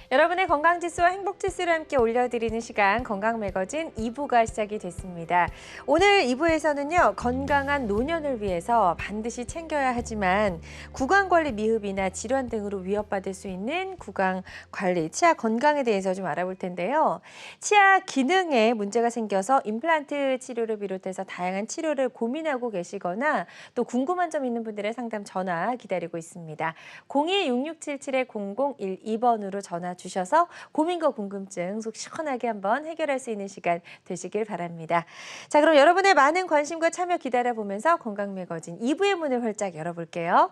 여러분의 건강지수와 행복지수를 함께 올려드리는 시간 건강매거진 2부가 시작이 됐습니다. 오늘 2부에서는요. 건강한 노년을 위해서 반드시 챙겨야 하지만 구강관리 미흡이나 질환 등으로 위협받을 수 있는 구강관리, 치아 건강에 대해서 좀 알아볼 텐데요. 치아 기능에 문제가 생겨서 임플란트 치료를 비롯해서 다양한 치료를 고민하고 계시거나 또 궁금한 점 있는 분들의 상담 전화 기다리고 있습니다. 02-6677-0012번으로 전화 주셔서 고민과 궁금증 속 시원하게 한번 해결할 수 있는 시간 되시길 바랍니다. 자, 그럼 여러분의 많은 관심과 참여 기다려보면서 건강매거진 2부의 문을 활짝 열어볼게요.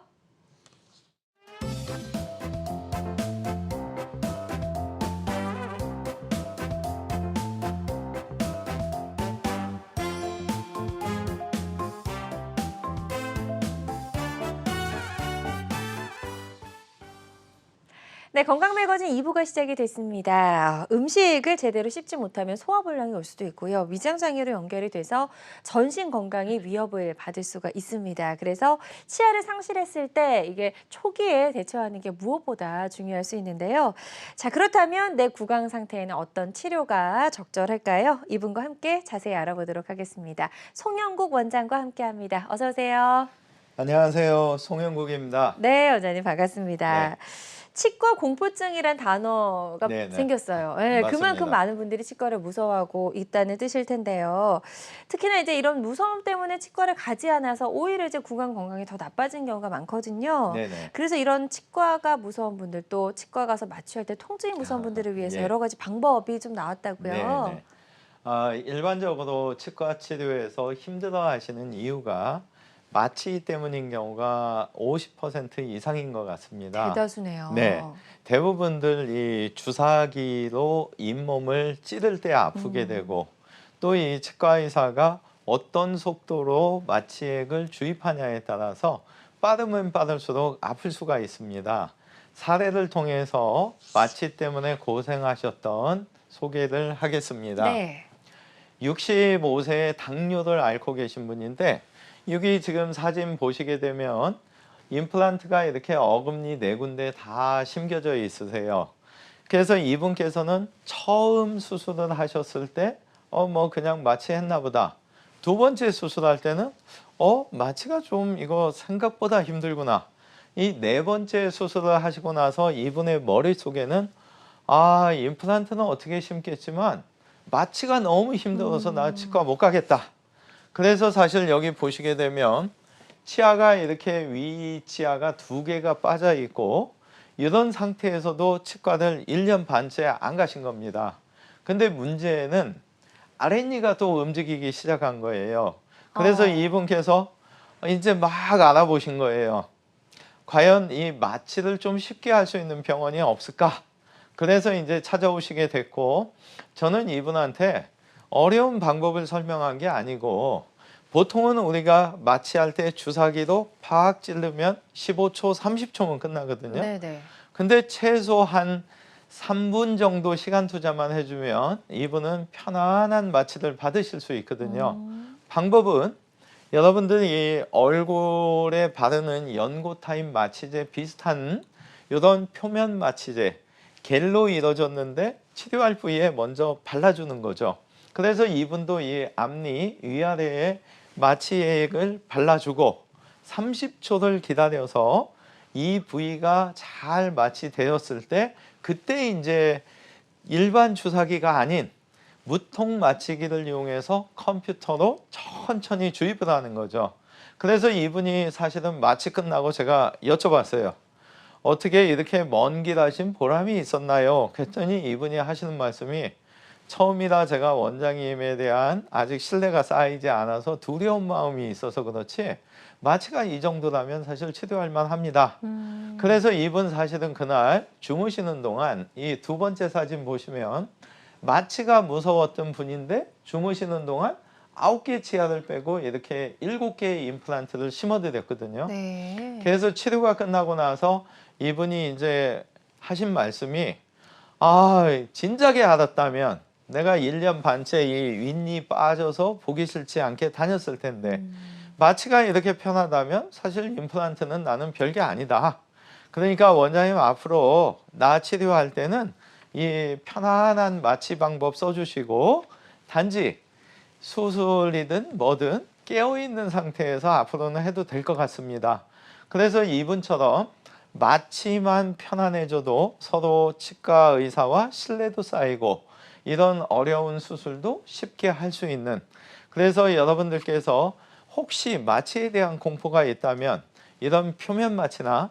네, 건강매거진 2부가 시작이 됐습니다. 음식을 제대로 씹지 못하면 소화불량이 올 수도 있고요. 위장장애로 연결이 돼서 전신 건강이 위협을 받을 수가 있습니다. 그래서 치아를 상실했을 때 이게 초기에 대처하는 게 무엇보다 중요할 수 있는데요. 자, 그렇다면 내 구강 상태에는 어떤 치료가 적절할까요? 이분과 함께 자세히 알아보도록 하겠습니다. 송영국 원장과 함께합니다. 어서 오세요. 안녕하세요. 송영국입니다. 네, 원장님 반갑습니다. 네. 치과 공포증이란 단어가 네네. 생겼어요. 네, 그만큼 맞습니다. 많은 분들이 치과를 무서워하고 있다는 뜻일 텐데요. 특히나 이제 이런 무서움 때문에 치과를 가지 않아서 오히려 이제 구강 건강이 더 나빠진 경우가 많거든요. 네네. 그래서 이런 치과가 무서운 분들 또 치과 가서 마취할 때 통증이 무서운 분들을 위해서 예. 여러 가지 방법이 좀 나왔다고요. 네네. 일반적으로 치과 치료에서 힘들어하시는 이유가 마취 때문인 경우가 50% 이상인 것 같습니다. 대다수네요. 네. 대부분들 이 주사기로 잇몸을 찌를 때 아프게 되고 또 이 치과 의사가 어떤 속도로 마취액을 주입하냐에 따라서 빠르면 빠를수록 아플 수가 있습니다. 사례를 통해서 마취 때문에 고생하셨던 소개를 하겠습니다. 네. 65세에 당뇨를 앓고 계신 분인데 여기 지금 사진 보시게 되면 임플란트가 이렇게 어금니 4군데 다 심겨져 있으세요. 그래서 이분께서는 처음 수술을 하셨을 때 뭐 그냥 마취했나 보다. 두 번째 수술할 때는 마취가 좀 이거 생각보다 힘들구나. 이 네 번째 수술을 하시고 나서 이분의 머릿속에는 임플란트는 어떻게 심겠지만 마취가 너무 힘들어서 나 치과 못 가겠다. 그래서 사실 여기 보시게 되면 치아가 이렇게 위 치아가 2개가 빠져 있고 이런 상태에서도 치과를 1년 반째 안 가신 겁니다. 근데 문제는 아랫니가 또 움직이기 시작한 거예요. 그래서 이분께서 이제 막 알아보신 거예요. 과연 이 마취를 좀 쉽게 할 수 있는 병원이 없을까? 그래서 이제 찾아오시게 됐고 저는 이분한테 어려운 방법을 설명한 게 아니고 보통은 우리가 마취할 때 주사기로 팍 찌르면 15초, 30초면 끝나거든요. 네네. 근데 최소 한 3분 정도 시간 투자만 해주면 이분은 편안한 마취를 받으실 수 있거든요. 방법은 여러분들이 얼굴에 바르는 연고타임 마취제 비슷한 이런 표면 마취제 겔로 이루어졌는데 치료할 부위에 먼저 발라주는 거죠. 그래서 이분도 이 앞니 위아래에 마취액을 발라주고 30초를 기다려서 이 부위가 잘 마취되었을 때 그때 이제 일반 주사기가 아닌 무통 마취기를 이용해서 컴퓨터로 천천히 주입을 하는 거죠. 그래서 이분이 사실은 마취 끝나고 제가 여쭤봤어요. 어떻게 이렇게 먼 길 하신 보람이 있었나요? 그랬더니 이분이 하시는 말씀이 처음이라 제가 원장님에 대한 아직 신뢰가 쌓이지 않아서 두려운 마음이 있어서 그렇지 마취가 이 정도라면 사실 치료할 만합니다. 그래서 이분 사실은 그날 주무시는 동안 이 두 번째 사진 보시면 마취가 무서웠던 분인데 주무시는 동안 9개 치아를 빼고 이렇게 7개의 임플란트를 심어드렸거든요. 네. 그래서 치료가 끝나고 나서 이분이 이제 하신 말씀이 진작에 알았다면 내가 1년 반째 이 윗니 빠져서 보기 싫지 않게 다녔을 텐데 마취가 이렇게 편하다면 사실 임플란트는 나는 별게 아니다. 그러니까 원장님 앞으로 나 치료할 때는 이 편안한 마취 방법 써주시고 단지 수술이든 뭐든 깨어있는 상태에서 앞으로는 해도 될 것 같습니다. 그래서 이분처럼 마취만 편안해져도 서로 치과 의사와 신뢰도 쌓이고 이런 어려운 수술도 쉽게 할 수 있는, 그래서 여러분들께서 혹시 마취에 대한 공포가 있다면 이런 표면 마취나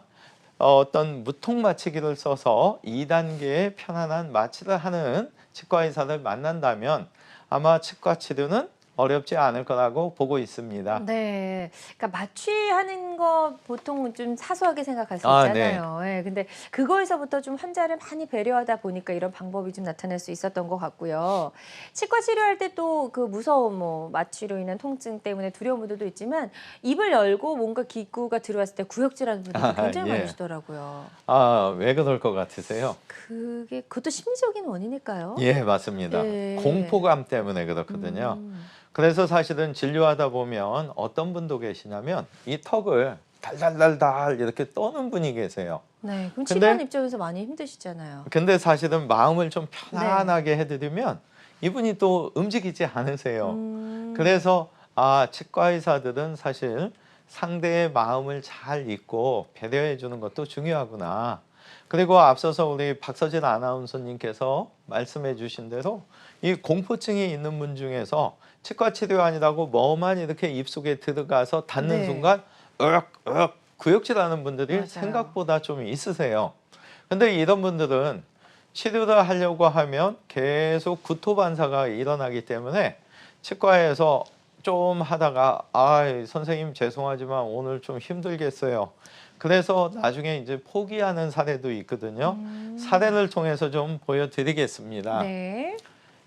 어떤 무통 마취기를 써서 2단계의 편안한 마취를 하는 치과 의사를 만난다면 아마 치과 치료는 어렵지 않을 거라고 보고 있습니다. 네. 그러니까 마취하는 거 보통 좀 사소하게 생각할 수 아, 네. 있잖아요. 예. 근데 그거에서부터 좀 환자를 많이 배려하다 보니까 이런 방법이 좀 나타날 수 있었던 것 같고요. 치과 치료할 때 또 그 무서움, 뭐 마취로 인한 통증 때문에 두려운 분들도 있지만 입을 열고 뭔가 기구가 들어왔을 때 구역질하는 분들도 굉장히 예. 많으시더라고요. 아, 왜 그럴 것 같으세요? 그것도 심리적인 원인일까요? 예, 맞습니다. 네. 공포감 때문에 그렇거든요. 그래서 사실은 진료하다 보면 어떤 분도 계시냐면 이 턱을 달달달달 이렇게 떠는 분이 계세요. 네. 그럼 근데- 치료하는 입장에서 많이 힘드시잖아요. 근데 사실은 마음을 좀 편안하게 해드리면 이분이 또 움직이지 않으세요. 그래서 치과 의사들은 사실 상대의 마음을 잘 읽고 배려해 주는 것도 중요하구나. 그리고 앞서서 우리 박서진 아나운서님께서 말씀해 주신 대로 이 공포증이 있는 분 중에서 치과 치료 아니라고 뭐만 이렇게 입속에 들어가서 닿는 네. 순간 구역질하는 분들이 맞아요. 생각보다 좀 있으세요. 근데 이런 분들은 치료를 하려고 하면 계속 구토 반사가 일어나기 때문에 치과에서 좀 하다가 선생님 죄송하지만 오늘 좀 힘들겠어요. 그래서 나중에 이제 포기하는 사례도 있거든요. 사례를 통해서 좀 보여드리겠습니다. 네.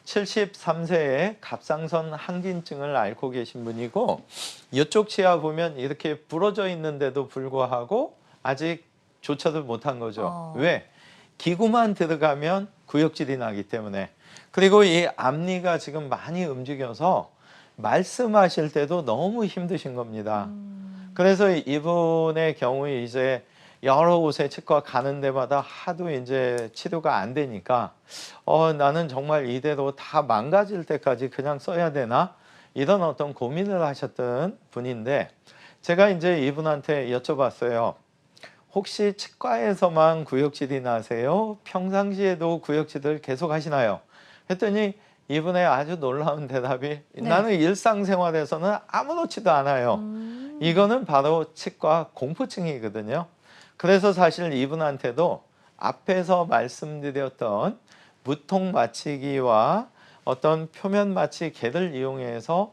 73세에 갑상선 항진증을 앓고 계신 분이고 이쪽 치아 보면 이렇게 부러져 있는데도 불구하고 아직 조처를 못한 거죠. 왜? 기구만 들어가면 구역질이 나기 때문에. 그리고 이 앞니가 지금 많이 움직여서 말씀하실 때도 너무 힘드신 겁니다. 그래서 이분의 경우에 이제 여러 곳에 치과 가는 데마다 하도 이제 치료가 안 되니까 나는 정말 이대로 다 망가질 때까지 그냥 써야 되나? 이런 어떤 고민을 하셨던 분인데 제가 이제 이분한테 여쭤봤어요. 혹시 치과에서만 구역질이 나세요? 평상시에도 구역질을 계속 하시나요? 했더니 이분의 아주 놀라운 대답이 나는 일상생활에서는 아무렇지도 않아요. 이거는 바로 치과 공포증이거든요. 그래서 사실 이분한테도 앞에서 말씀드렸던 무통 마취기와 어떤 표면 마취개를 이용해서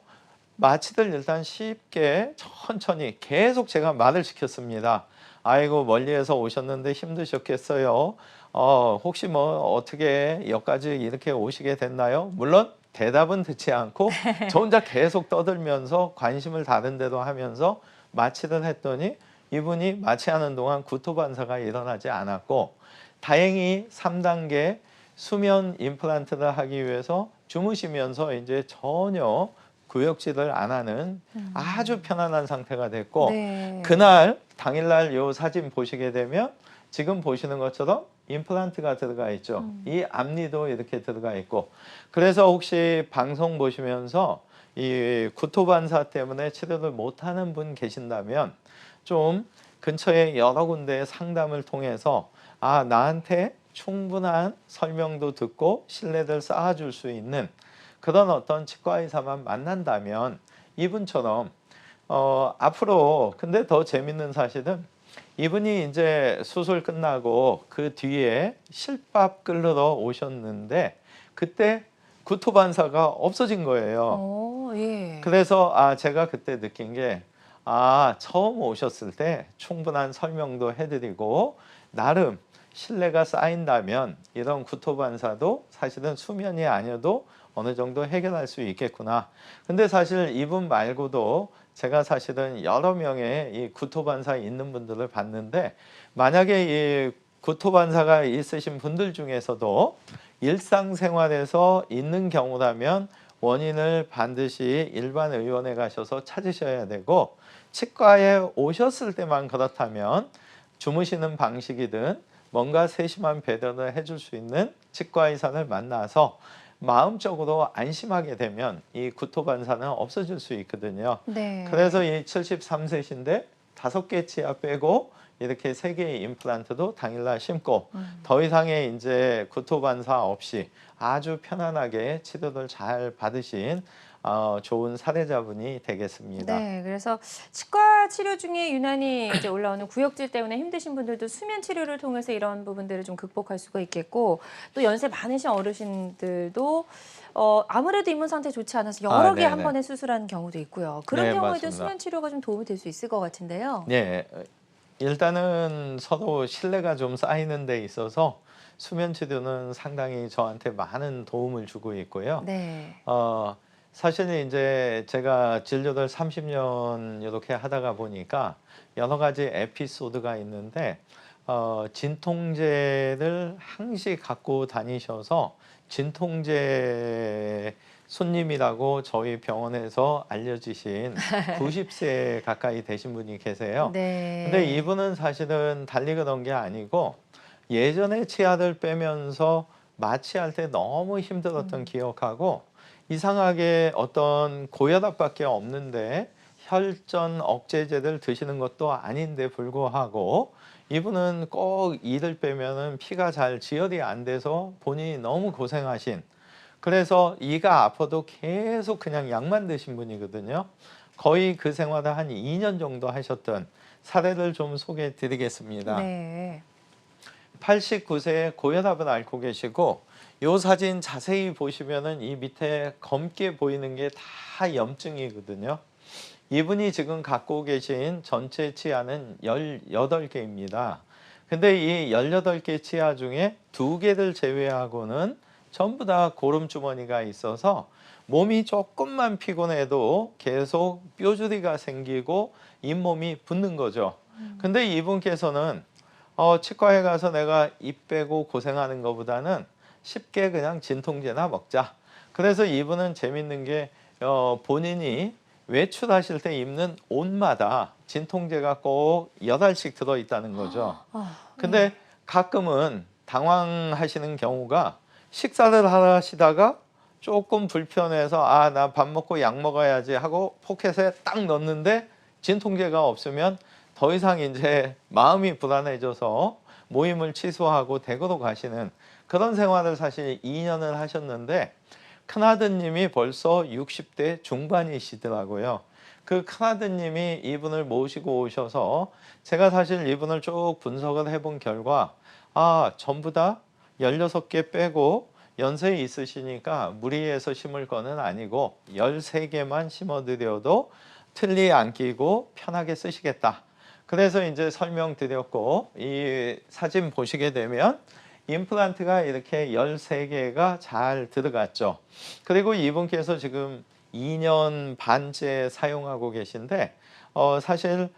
마취를 일단 쉽게 천천히 계속 제가 말을 시켰습니다. 아이고 멀리에서 오셨는데 힘드셨겠어요. 혹시 뭐 어떻게 여기까지 이렇게 오시게 됐나요? 물론 대답은 듣지 않고 저 혼자 계속 떠들면서 관심을 다른 데로 하면서 마취를 했더니 이분이 마취하는 동안 구토 반사가 일어나지 않았고 다행히 3단계 수면 임플란트를 하기 위해서 주무시면서 이제 전혀 구역질을 안 하는 아주 편안한 상태가 됐고 네. 그날 당일날 요 사진 보시게 되면 지금 보시는 것처럼 임플란트가 들어가 있죠. 이 앞니도 이렇게 들어가 있고 그래서 혹시 방송 보시면서 이 구토 반사 때문에 치료를 못하는 분 계신다면 좀 근처에 여러 군데 상담을 통해서 나한테 충분한 설명도 듣고 신뢰를 쌓아줄 수 있는 그런 어떤 치과 의사만 만난다면 이분처럼 앞으로 근데 더 재밌는 사실은 이분이 이제 수술 끝나고 그 뒤에 실밥 끌러 오셨는데 그때 구토 반사가 없어진 거예요. 예. 그래서 제가 그때 느낀 게 처음 오셨을 때 충분한 설명도 해드리고 나름 신뢰가 쌓인다면 이런 구토 반사도 사실은 수면이 아니어도 어느 정도 해결할 수 있겠구나. 근데 사실 이분 말고도 제가 사실은 여러 명의 이 구토 반사 있는 분들을 봤는데 만약에 이 구토 반사가 있으신 분들 중에서도 일상생활에서 있는 경우라면 원인을 반드시 일반 의원에 가셔서 찾으셔야 되고 치과에 오셨을 때만 그렇다면 주무시는 방식이든 뭔가 세심한 배려를 해줄 수 있는 치과 의사를 만나서 마음적으로 안심하게 되면 이 구토 반사는 없어질 수 있거든요. 네. 그래서 이 73세신데 5개 치아 빼고 이렇게 3개의 임플란트도 당일날 심고 더 이상의 이제 구토 반사 없이 아주 편안하게 치료를 잘 받으신 좋은 사례자분이 되겠습니다. 네, 그래서 치과 치료 중에 유난히 이제 올라오는 구역질 때문에 힘드신 분들도 수면 치료를 통해서 이런 부분들을 좀 극복할 수가 있겠고, 또 연세 많으신 어르신들도 아무래도 이문 상태 좋지 않아서 여러 개 한 네네. 번에 수술하는 경우도 있고요. 그런 네, 경우에도 맞습니다. 수면 치료가 좀 도움이 될 수 있을 것 같은데요. 네, 일단은 서로 신뢰가 좀 쌓이는 데 있어서 수면 치료는 상당히 저한테 많은 도움을 주고 있고요. 네. 사실 이제 제가 진료를 30년 이렇게 하다가 보니까 여러 가지 에피소드가 있는데 진통제를 항시 갖고 다니셔서 진통제 손님이라고 저희 병원에서 알려주신 90세 가까이 되신 분이 계세요. 네. 근데 이분은 사실은 달리 그런 게 아니고 예전에 치아를 빼면서 마취할 때 너무 힘들었던 기억하고 이상하게 어떤 고혈압밖에 없는데 혈전 억제제를 드시는 것도 아닌데 불구하고 이분은 꼭 이를 빼면은 피가 잘 지혈이 안 돼서 본인이 너무 고생하신, 그래서 이가 아파도 계속 그냥 약만 드신 분이거든요. 거의 그 생활을 한 2년 정도 하셨던 사례를 좀 소개해 드리겠습니다. 네. 89세에 고혈압을 앓고 계시고 이 사진 자세히 보시면은 이 밑에 검게 보이는 게 다 염증이거든요. 이분이 지금 갖고 계신 전체 치아는 18개입니다. 근데 이 18개 치아 중에 2개를 제외하고는 전부 다 고름주머니가 있어서 몸이 조금만 피곤해도 계속 뼈저리가 생기고 잇몸이 붓는 거죠. 근데 이분께서는 치과에 가서 내가 입 빼고 고생하는 것보다는 쉽게 그냥 진통제나 먹자. 그래서 이분은 재밌는 게 본인이 외출하실 때 입는 옷마다 진통제가 꼭 8알씩 들어있다는 거죠. 근데 가끔은 당황하시는 경우가 식사를 하시다가 조금 불편해서 나 밥 먹고 약 먹어야지 하고 포켓에 딱 넣는데 진통제가 없으면 더 이상 이제 마음이 불안해져서 모임을 취소하고 댁으로 가시는 그런 생활을 사실 2년을 하셨는데 큰아드님이 벌써 60대 중반이시더라고요. 그 큰아드님이 이분을 모시고 오셔서 제가 사실 이분을 쭉 분석을 해본 결과 전부 다 16개 빼고 연세 있으시니까 무리해서 심을 거는 아니고 13개만 심어드려도 틀니 안 끼고 편하게 쓰시겠다. 그래서 이제 설명드렸고 이 사진 보시게 되면 임플란트가 이렇게 13개가 잘 들어갔죠. 그리고 이분께서 지금 2년 반째 사용하고 계신데 사실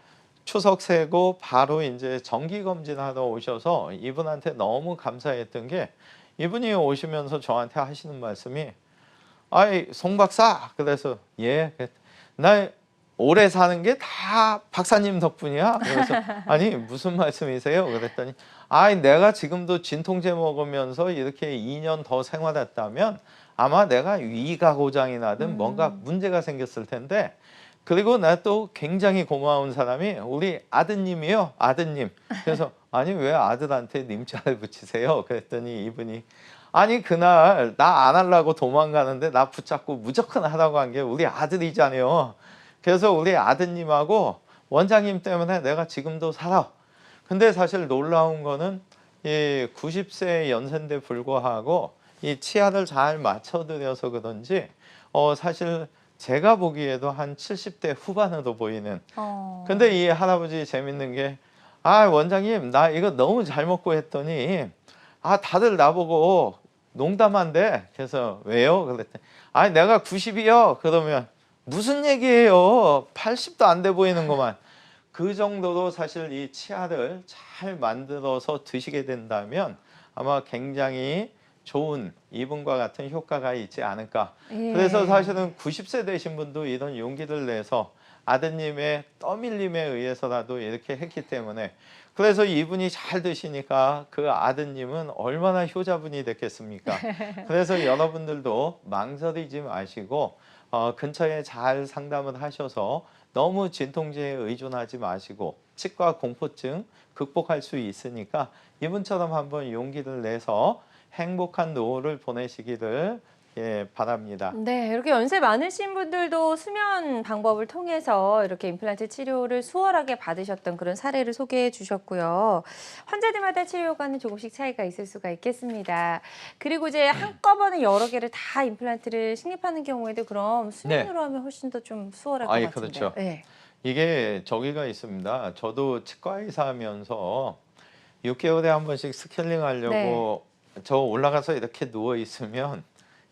추석 세고 바로 이제 정기 검진하러 오셔서 이분한테 너무 감사했던 게 이분이 오시면서 저한테 하시는 말씀이 송 박사, 그래서 나 오래 사는 게 다 박사님 덕분이야. 그래서 아니 무슨 말씀이세요? 그랬더니 내가 지금도 진통제 먹으면서 이렇게 2년 더 생활했다면 아마 내가 위가 고장이 나든 뭔가 문제가 생겼을 텐데, 그리고 나 또 굉장히 고마운 사람이 우리 아드님이요. 아드님. 그래서 아니 왜 아들한테 님자를 붙이세요? 그랬더니 이분이 그날 나 안 하려고 도망가는데 나 붙잡고 무조건 하라고 한 게 우리 아들이잖아요. 그래서 우리 아드님하고 원장님 때문에 내가 지금도 살아. 근데 사실 놀라운 거는 이 90세 연세인데 불구하고 이 치아를 잘 맞춰드려서 그런지 사실 제가 보기에도 한 70대 후반으로 보이는. 근데 이 할아버지 재밌는 게 원장님 나 이거 너무 잘 먹고 했더니 다들 나보고 농담한대. 그래서 왜요? 그랬더니 내가 90이요. 그러면 무슨 얘기예요? 80도 안 돼 보이는구만. 그 정도로 사실 이 치아를 잘 만들어서 드시게 된다면 아마 굉장히 좋은 이분과 같은 효과가 있지 않을까. 예. 그래서 사실은 90세 되신 분도 이런 용기를 내서 아드님의 떠밀림에 의해서라도 이렇게 했기 때문에, 그래서 이분이 잘 드시니까 그 아드님은 얼마나 효자분이 됐겠습니까? 그래서 여러분들도 망설이지 마시고 근처에 잘 상담을 하셔서 너무 진통제에 의존하지 마시고 치과 공포증 극복할 수 있으니까 이분처럼 한번 용기를 내서 행복한 노후를 보내시기를 바랍니다. 네, 이렇게 연세 많으신 분들도 수면 방법을 통해서 이렇게 임플란트 치료를 수월하게 받으셨던 그런 사례를 소개해 주셨고요. 환자들마다 치료 효과는 조금씩 차이가 있을 수가 있겠습니다. 그리고 이제 한꺼번에 여러 개를 다 임플란트를 식립하는 경우에도 그럼 수면으로 하면 훨씬 더 좀 수월할 것 같은데. 그렇죠. 네. 이게 저기가 있습니다. 저도 치과 의사하면서 6개월에 한 번씩 스케일링 하려고 저 올라가서 이렇게 누워 있으면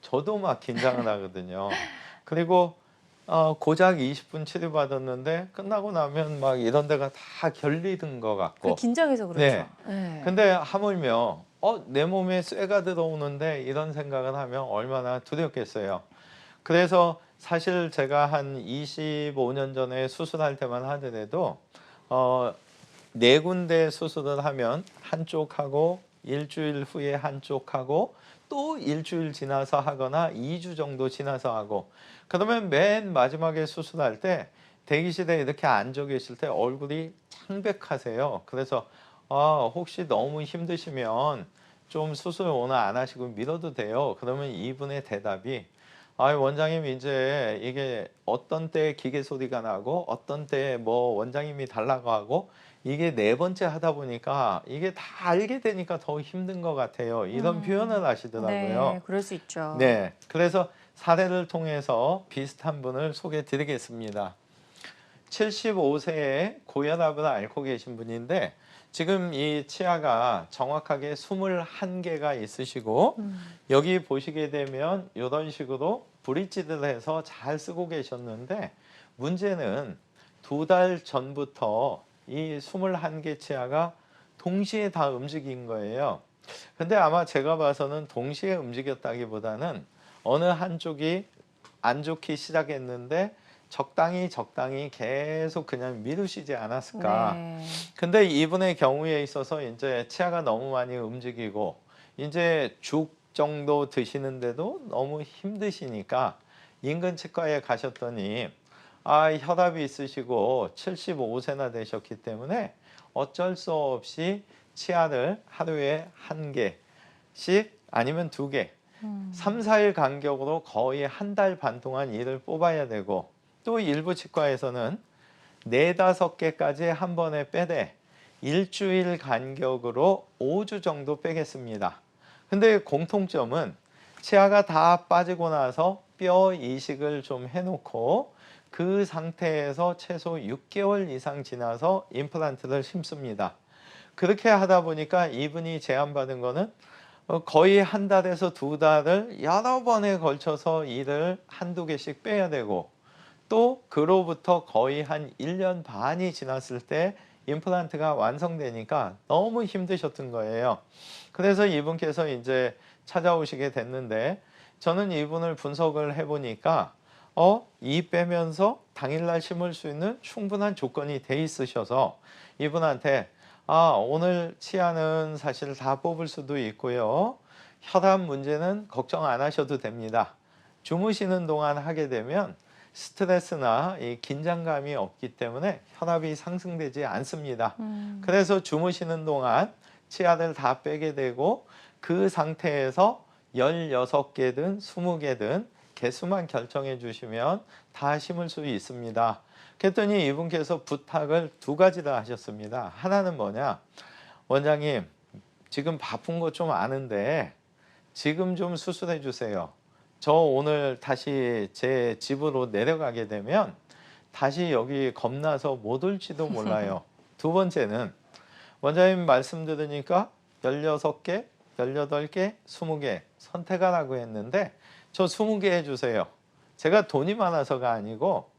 저도 막 긴장을 하거든요. 그리고 고작 20분 치료받았는데 끝나고 나면 막 이런 데가 다 결리든 것 같고. 긴장해서 그렇죠. 네. 네. 근데 하물며 내 몸에 쇠가 들어오는데 이런 생각을 하면 얼마나 두렵겠어요. 그래서 사실 제가 한 25년 전에 수술할 때만 하더라도 4군데 수술을 하면 한쪽하고 일주일 후에 한쪽하고 또 일주일 지나서 하거나 2주 정도 지나서 하고, 그러면 맨 마지막에 수술할 때 대기실에 이렇게 앉아 계실 때 얼굴이 창백하세요. 그래서 혹시 너무 힘드시면 좀 수술 오늘 안 하시고 미뤄도 돼요. 그러면 이분의 대답이 원장님 이제 이게 어떤 때 기계 소리가 나고 어떤 때 뭐 원장님이 달라고 하고 이게 4번째 하다 보니까 이게 다 알게 되니까 더 힘든 것 같아요. 이런 표현을 하시더라고요. 네, 그럴 수 있죠. 네, 그래서 사례를 통해서 비슷한 분을 소개해 드리겠습니다. 75세에 고혈압을 앓고 계신 분인데 지금 이 치아가 정확하게 21개가 있으시고 여기 보시게 되면 이런 식으로 브릿지를 해서 잘 쓰고 계셨는데 문제는 2달 전부터 이 21개 치아가 동시에 다 움직인 거예요. 근데 아마 제가 봐서는 동시에 움직였다기보다는 어느 한쪽이 안 좋기 시작했는데 적당히 계속 그냥 미루시지 않았을까. 네. 근데 이분의 경우에 있어서 이제 치아가 너무 많이 움직이고 이제 죽 정도 드시는데도 너무 힘드시니까 인근 치과에 가셨더니 혈압이 있으시고 75세나 되셨기 때문에 어쩔 수 없이 치아를 하루에 1개씩 아니면 2개 3, 4일 간격으로 거의 1달 반 동안 이를 뽑아야 되고, 또 일부 치과에서는 4, 5개까지 한 번에 빼되 일주일 간격으로 5주 정도 빼겠습니다. 근데 공통점은 치아가 다 빠지고 나서 뼈 이식을 좀 해놓고 그 상태에서 최소 6개월 이상 지나서 임플란트를 심습니다. 그렇게 하다 보니까 이분이 제안받은 거는 거의 1달에서 2달을 여러 번에 걸쳐서 이를 1~2개씩 빼야 되고, 또 그로부터 거의 한 1년 반이 지났을 때 임플란트가 완성되니까 너무 힘드셨던 거예요. 그래서 이분께서 이제 찾아오시게 됐는데 저는 이분을 분석을 해보니까 이 빼면서 당일날 심을 수 있는 충분한 조건이 돼 있으셔서 이분한테 오늘 치아는 사실 다 뽑을 수도 있고요. 혈압 문제는 걱정 안 하셔도 됩니다. 주무시는 동안 하게 되면 스트레스나 이 긴장감이 없기 때문에 혈압이 상승되지 않습니다. 그래서 주무시는 동안 치아를 다 빼게 되고 그 상태에서 16개든 20개든 개수만 결정해 주시면 다 심을 수 있습니다. 그랬더니 이분께서 부탁을 2가지를 하셨습니다. 하나는 뭐냐, 원장님 지금 바쁜 거 좀 아는데 지금 좀 수술해 주세요. 저 오늘 다시 제 집으로 내려가게 되면 다시 여기 겁나서 못 올지도 몰라요. 2번째는 원장님 말씀 들으니까 16개, 18개, 20개 선택하라고 했는데 저 20개 해주세요. 제가 돈이 많아서가 아니고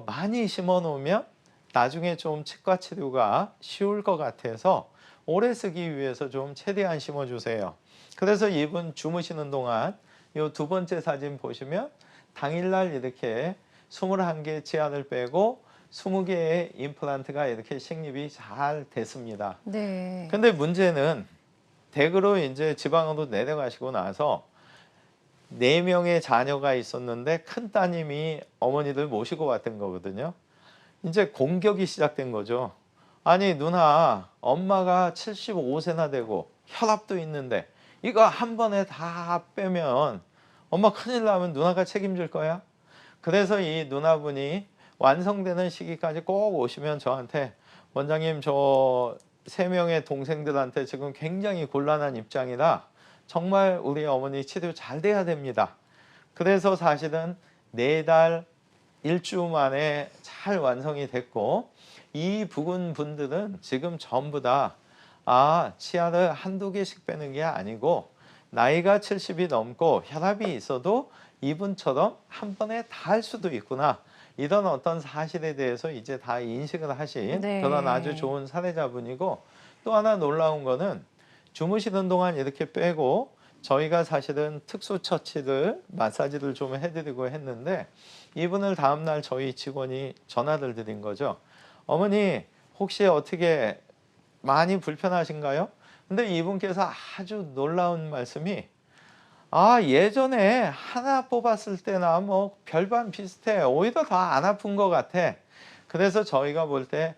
많이 심어 놓으면 나중에 좀 치과 치료가 쉬울 것 같아서 오래 쓰기 위해서 좀 최대한 심어주세요. 그래서 이분 주무시는 동안 이 두 번째 사진 보시면 당일날 이렇게 21개 치아를 빼고 20개의 임플란트가 이렇게 식립이 잘 됐습니다. 네. 근데 문제는 댁으로 이제 지방으로 내려가시고 나서 4명의 자녀가 있었는데 큰 따님이 어머니들 모시고 왔던 거거든요. 이제 공격이 시작된 거죠. 아니 누나, 엄마가 75세나 되고 혈압도 있는데 이거 한 번에 다 빼면 엄마 큰일 나면 누나가 책임질 거야? 그래서 이 누나분이 완성되는 시기까지 꼭 오시면 저한테 원장님 저 3명의 동생들한테 지금 굉장히 곤란한 입장이라 정말 우리 어머니 치료 잘 돼야 됩니다. 그래서 사실은 4달 1주 만에 잘 완성이 됐고 이 부근 분들은 지금 전부 다 치아를 한두 개씩 빼는 게 아니고 나이가 70이 넘고 혈압이 있어도 이분처럼 한 번에 다 할 수도 있구나. 이런 어떤 사실에 대해서 이제 다 인식을 하신 네. 그런 아주 좋은 사례자분이고 또 하나 놀라운 거는 주무시는 동안 이렇게 빼고 저희가 사실은 특수 처치를 마사지를 좀 해드리고 했는데 이분을 다음날 저희 직원이 전화를 드린 거죠. 어머니 혹시 어떻게 많이 불편하신가요? 근데 이분께서 아주 놀라운 말씀이 예전에 하나 뽑았을 때나 뭐 별반 비슷해. 오히려 더 안 아픈 것 같아. 그래서 저희가 볼 때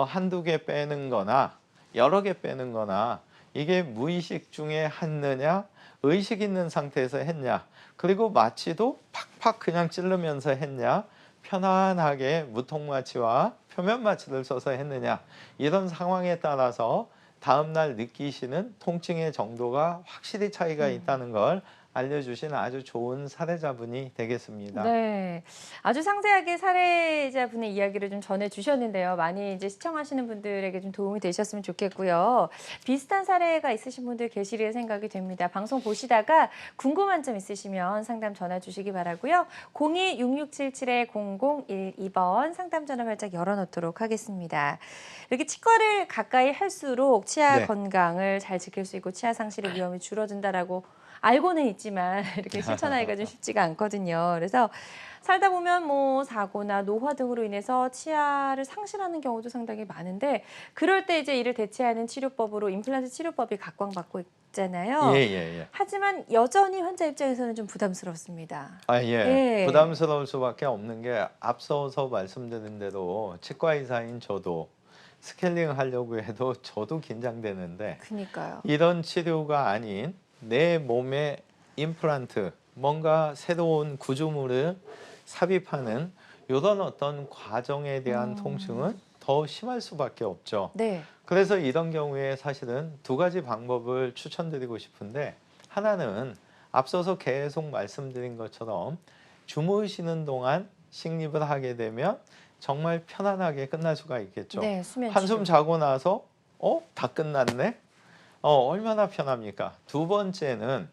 한두 개 빼는 거나 여러 개 빼는 거나 이게 무의식 중에 했느냐 의식 있는 상태에서 했냐 그리고 마취도 팍팍 그냥 찌르면서 했냐 편안하게 무통 마취와 표면 마취를 써서 했느냐 이런 상황에 따라서 다음날 느끼시는 통증의 정도가 확실히 차이가 있다는 걸 알려주신 아주 좋은 사례자분이 되겠습니다. 네, 아주 상세하게 사례자분의 이야기를 좀 전해주셨는데요. 많이 이제 시청하시는 분들에게 좀 도움이 되셨으면 좋겠고요. 비슷한 사례가 있으신 분들 계시리라 생각이 됩니다. 방송 보시다가 궁금한 점 있으시면 상담 전화 주시기 바라고요. 02-6677-0012번 상담 전화 활짝 열어놓도록 하겠습니다. 이렇게 치과를 가까이 할수록 치아 네. 건강을 잘 지킬 수 있고 치아 상실의 위험이 줄어든다라고 알고는 있지만 이렇게 실천하기가 좀 쉽지가 않거든요. 그래서 살다 보면 뭐 사고나 노화 등으로 인해서 치아를 상실하는 경우도 상당히 많은데 그럴 때 이제 이를 대체하는 치료법으로 임플란트 치료법이 각광받고 있잖아요. 예. 하지만 여전히 환자 입장에서는 좀 부담스럽습니다. 예. 예. 부담스러울 수밖에 없는 게 앞서서 말씀드린 대로 치과 의사인 저도 스케일링 하려고 해도 저도 긴장되는데 그러니까요. 이런 치료가 아닌 내 몸에 임플란트 뭔가 새로운 구조물을 삽입하는 이런 어떤 과정에 대한 통증은 더 심할 수밖에 없죠. 네. 그래서 이런 경우에 사실은 2가지 방법을 추천드리고 싶은데 하나는 앞서서 계속 말씀드린 것처럼 주무시는 동안 식립을 하게 되면 정말 편안하게 끝날 수가 있겠죠. 네, 수면 한숨 치료. 자고 나서 다 끝났네? 얼마나 편합니까? 2번째는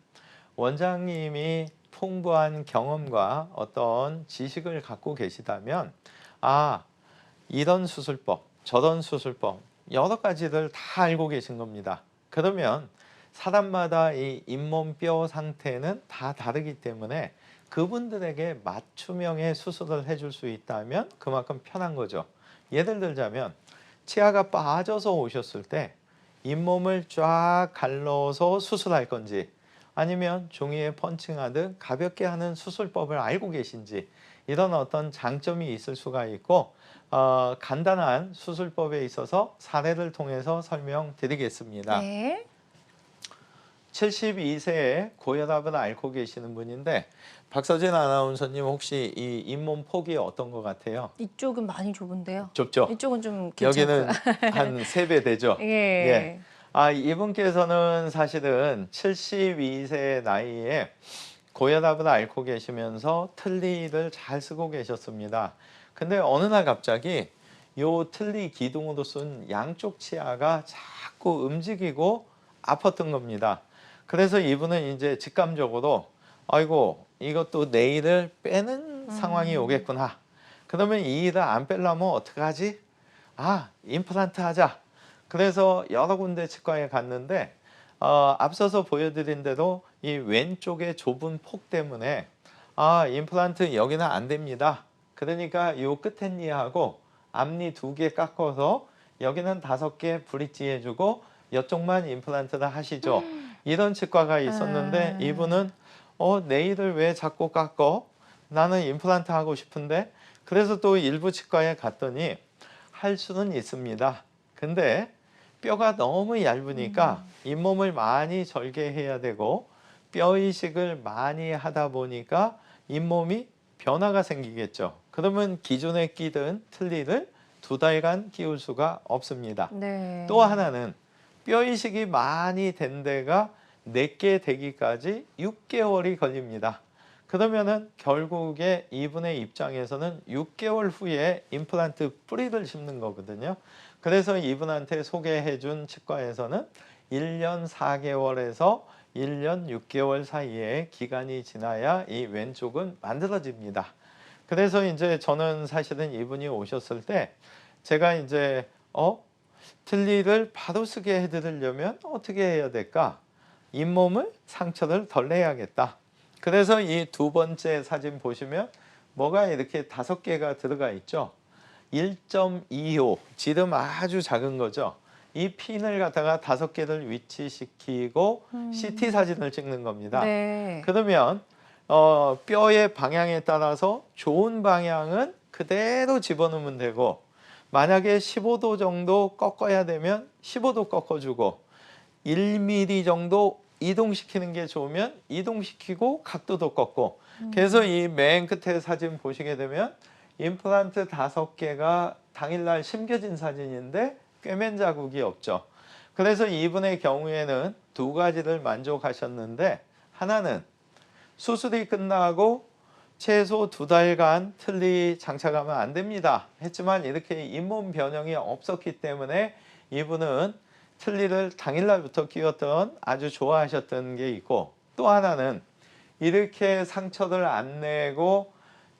원장님이 풍부한 경험과 어떤 지식을 갖고 계시다면 이런 수술법, 저런 수술법 여러 가지를 다 알고 계신 겁니다. 그러면 사람마다 이 잇몸뼈 상태는 다 다르기 때문에 그분들에게 맞춤형의 수술을 해줄 수 있다면 그만큼 편한 거죠. 예를 들자면 치아가 빠져서 오셨을 때 잇몸을 쫙 갈라서 수술할 건지 아니면 종이에 펀칭하듯 가볍게 하는 수술법을 알고 계신지 이런 어떤 장점이 있을 수가 있고 간단한 수술법에 있어서 사례를 통해서 설명드리겠습니다. 네. 72세에 고혈압을 앓고 계시는 분인데 박서진 아나운서님 혹시 이 잇몸 폭이 어떤 것 같아요? 이쪽은 많이 좁은데요. 좁죠? 이쪽은 좀 괜찮고요. 여기는 한 3배 되죠? 예. 이분께서는 사실은 72세 나이에 고혈압을 앓고 계시면서 틀니를 잘 쓰고 계셨습니다. 근데 어느 날 갑자기 요 틀니 기둥으로 쓴 양쪽 치아가 자꾸 움직이고 아팠던 겁니다. 그래서 이분은 이제 직감적으로 아이고 이것도 내일을 빼는 상황이 오겠구나. 그러면 이 일을 안 빼려면 어떡하지? 임플란트 하자. 그래서 여러 군데 치과에 갔는데 앞서서 보여드린 대로 이 왼쪽의 좁은 폭 때문에 임플란트 여기는 안 됩니다. 그러니까 요 끝엔니하고 앞니 2개 깎아서 여기는 5개 브릿지 해주고 이쪽만 임플란트를 하시죠. 이런 치과가 있었는데 이분은 네일을 왜 자꾸 깎어? 나는 임플란트 하고 싶은데. 그래서 또 일부 치과에 갔더니 할 수는 있습니다. 근데 뼈가 너무 얇으니까 잇몸을 많이 절개해야 되고 뼈 이식을 많이 하다 보니까 잇몸이 변화가 생기겠죠. 그러면 기존에 끼던 틀니를 2달간 끼울 수가 없습니다. 네. 또 하나는 뼈 이식이 많이 된 데가 4개 되기까지 6개월이 걸립니다. 그러면은 결국에 이분의 입장에서는 6개월 후에 임플란트 뿌리를 심는 거거든요. 그래서 이분한테 소개해 준 치과에서는 1년 4개월에서 1년 6개월 사이에 기간이 지나야 이 왼쪽은 만들어집니다. 그래서 이제 저는 사실은 이분이 오셨을 때 제가 이제 틀니를 바로 쓰게 해드리려면 어떻게 해야 될까? 잇몸을 상처를 덜 내야겠다. 그래서 이 2번째 사진 보시면 뭐가 이렇게 5개가 들어가 있죠. 1.25 지름 아주 작은 거죠. 이 핀을 갖다가 5개를 위치시키고 CT 사진을 찍는 겁니다. 네. 그러면 뼈의 방향에 따라서 좋은 방향은 그대로 집어넣으면 되고 만약에 15도 정도 꺾어야 되면 15도 꺾어주고 1mm 정도 이동시키는 게 좋으면 이동시키고 각도도 꺾고 그래서 이 맨 끝에 사진 보시게 되면 임플란트 5개가 당일날 심겨진 사진인데 꿰맨 자국이 없죠. 그래서 이분의 경우에는 2가지를 만족하셨는데 하나는 수술이 끝나고 최소 2달간 틀니 장착하면 안 됩니다 했지만 이렇게 잇몸 변형이 없었기 때문에 이분은 틀니를 당일날부터 끼웠던 아주 좋아하셨던 게 있고 또 하나는 이렇게 상처를 안 내고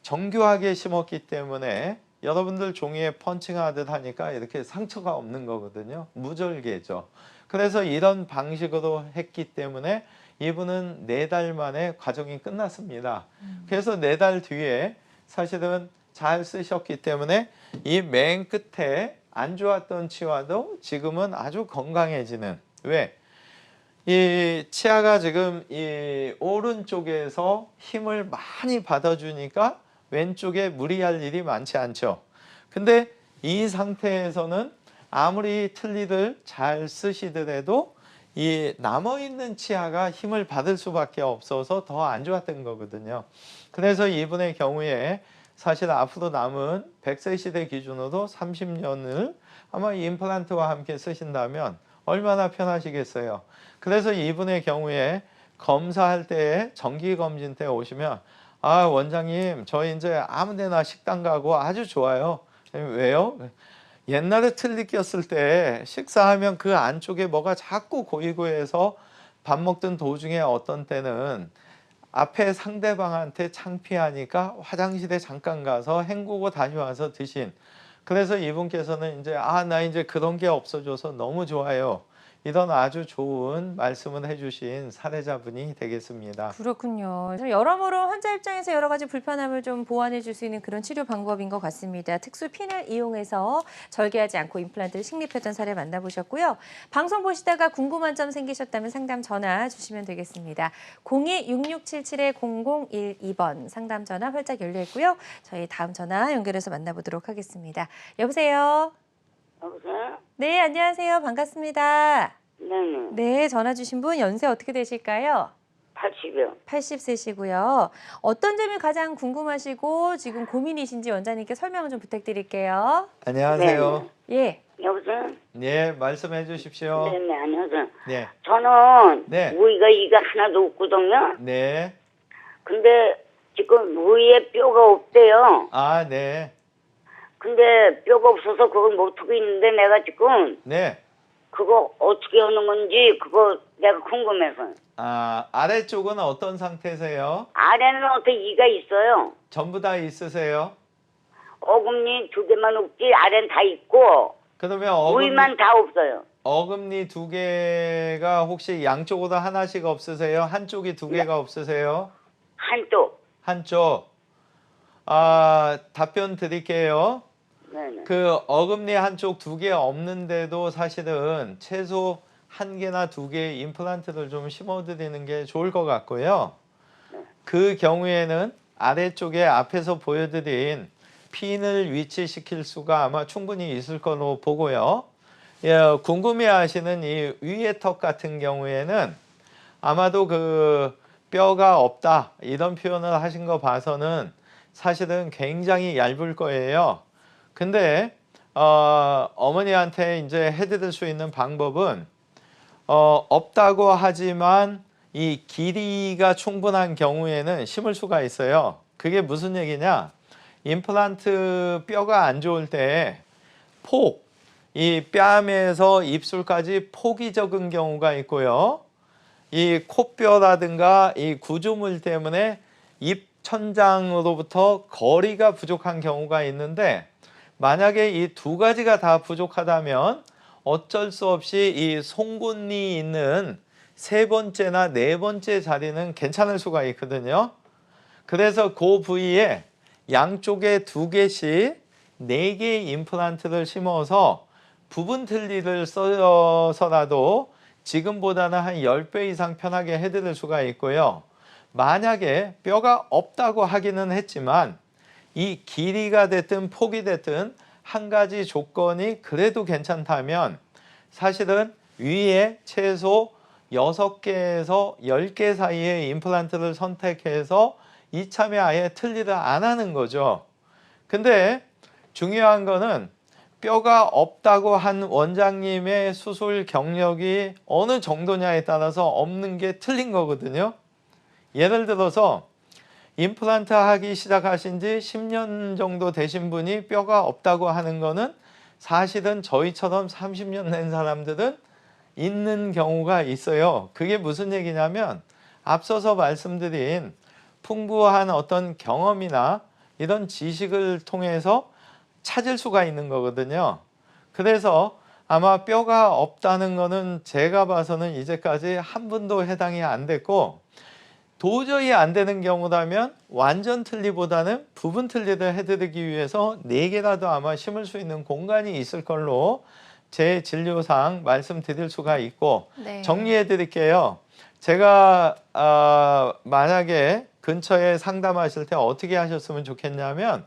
정교하게 심었기 때문에 여러분들 종이에 펀칭하듯 하니까 이렇게 상처가 없는 거거든요. 무절개죠. 그래서 이런 방식으로 했기 때문에 이분은 4달 만에 과정이 끝났습니다. 그래서 4달 뒤에 사실은 잘 쓰셨기 때문에 이 맨 끝에 안 좋았던 치아도 지금은 아주 건강해지는. 왜? 이 치아가 지금 이 오른쪽에서 힘을 많이 받아주니까 왼쪽에 무리할 일이 많지 않죠. 근데 이 상태에서는 아무리 틀니를 잘 쓰시더라도 이 남아있는 치아가 힘을 받을 수밖에 없어서 더 안 좋았던 거거든요. 그래서 이분의 경우에 사실 앞으로 남은 100세 시대 기준으로 30년을 아마 임플란트와 함께 쓰신다면 얼마나 편하시겠어요. 그래서 이분의 경우에 검사할 때 정기검진 때 오시면 원장님 저 이제 아무데나 식당 가고 아주 좋아요. 왜요? 옛날에 틀니 꼈을 때 식사하면 그 안쪽에 뭐가 자꾸 고이고 해서 밥 먹던 도중에 어떤 때는 앞에 상대방한테 창피하니까 화장실에 잠깐 가서 헹구고 다시 와서 드신. 그래서 이분께서는 이제 나 이제 그런 게 없어져서 너무 좋아요. 이런 아주 좋은 말씀을 해주신 사례자분이 되겠습니다. 그렇군요. 그래서 여러모로 환자 입장에서 여러 가지 불편함을 좀 보완해 줄 수 있는 그런 치료 방법인 것 같습니다. 특수 핀을 이용해서 절개하지 않고 임플란트를 식립했던 사례 만나보셨고요. 방송 보시다가 궁금한 점 생기셨다면 상담 전화 주시면 되겠습니다. 02-6677-0012번 상담 전화 활짝 열려 있고요. 저희 다음 전화 연결해서 만나보도록 하겠습니다. 여보세요? 여보세요? 네, 안녕하세요. 반갑습니다. 네네. 네, 전화 주신 분 연세 어떻게 되실까요? 80이요. 80세시고요. 어떤 점이 가장 궁금하시고 지금 고민이신지 원장님께 설명을 좀 부탁드릴게요. 안녕하세요. 예. 여보세요? 네, 말씀해 주십시오. 네네, 안녕하세요. 네. 저는 네. 무의가 이가 하나도 없거든요. 네. 근데 지금 무의에 뼈가 없대요. 네. 근데 뼈가 없어서 그걸 못 하고 있는데 내가 지금 네. 그거 어떻게 하는 건지 그거 내가 궁금해서. 아래쪽은 어떤 상태세요? 아래는 어떻게 이가 있어요. 전부 다 있으세요? 어금니 2개만 없지 아래는 다 있고 그러면 어금니, 부위만 다 없어요. 어금니 두 개가 혹시 양쪽으로 하나씩 없으세요? 한쪽이 두 개가 없으세요? 한쪽. 한쪽. 답변 드릴게요. 네네. 그 어금니 한쪽 두 개 없는데도 사실은 최소 한 개나 두 개의 임플란트를 좀 심어드리는 게 좋을 것 같고요. 그 경우에는 아래쪽에 앞에서 보여드린 핀을 위치시킬 수가 아마 충분히 있을 걸로 보고요. 예, 궁금해하시는 이 위의 턱 같은 경우에는 아마도 그 뼈가 없다 이런 표현을 하신 거 봐서는 사실은 굉장히 얇을 거예요. 근데 어머니한테 이제 해드릴 수 있는 방법은 없다고 하지만 이 길이가 충분한 경우에는 심을 수가 있어요. 그게 무슨 얘기냐? 임플란트 뼈가 안 좋을 때 이 뺨에서 입술까지 폭이 적은 경우가 있고요. 이 코뼈라든가 이 구조물 때문에 입 천장으로부터 거리가 부족한 경우가 있는데 만약에 이 두 가지가 다 부족하다면 어쩔 수 없이 이 송곳니 있는 세 번째나 네 번째 자리는 괜찮을 수가 있거든요. 그래서 그 부위에 양쪽에 두 개씩 네 개의 임플란트를 심어서 부분 틀니를 써서라도 지금보다는 한 10배 이상 편하게 해드릴 수가 있고요. 만약에 뼈가 없다고 하기는 했지만 이 길이가 됐든 폭이 됐든 한 가지 조건이 그래도 괜찮다면 사실은 위에 최소 6개에서 10개 사이의 임플란트를 선택해서 이참에 아예 틀니를 안 하는 거죠. 근데 중요한 거는 뼈가 없다고 한 원장님의 수술 경력이 어느 정도냐에 따라서 없는 게 틀린 거거든요. 예를 들어서 임플란트 하기 시작하신 지 10년 정도 되신 분이 뼈가 없다고 하는 거는 사실은 저희처럼 30년 된 사람들은 있는 경우가 있어요. 그게 무슨 얘기냐면 앞서서 말씀드린 풍부한 어떤 경험이나 이런 지식을 통해서 찾을 수가 있는 거거든요. 그래서 아마 뼈가 없다는 거는 제가 봐서는 이제까지 한 분도 해당이 안 됐고 도저히 안 되는 경우라면 완전 틀니보다는 부분 틀니를 해드리기 위해서 4개라도 아마 심을 수 있는 공간이 있을 걸로 제 진료상 말씀드릴 수가 있고 네. 정리해 드릴게요. 제가 만약에 근처에 상담하실 때 어떻게 하셨으면 좋겠냐면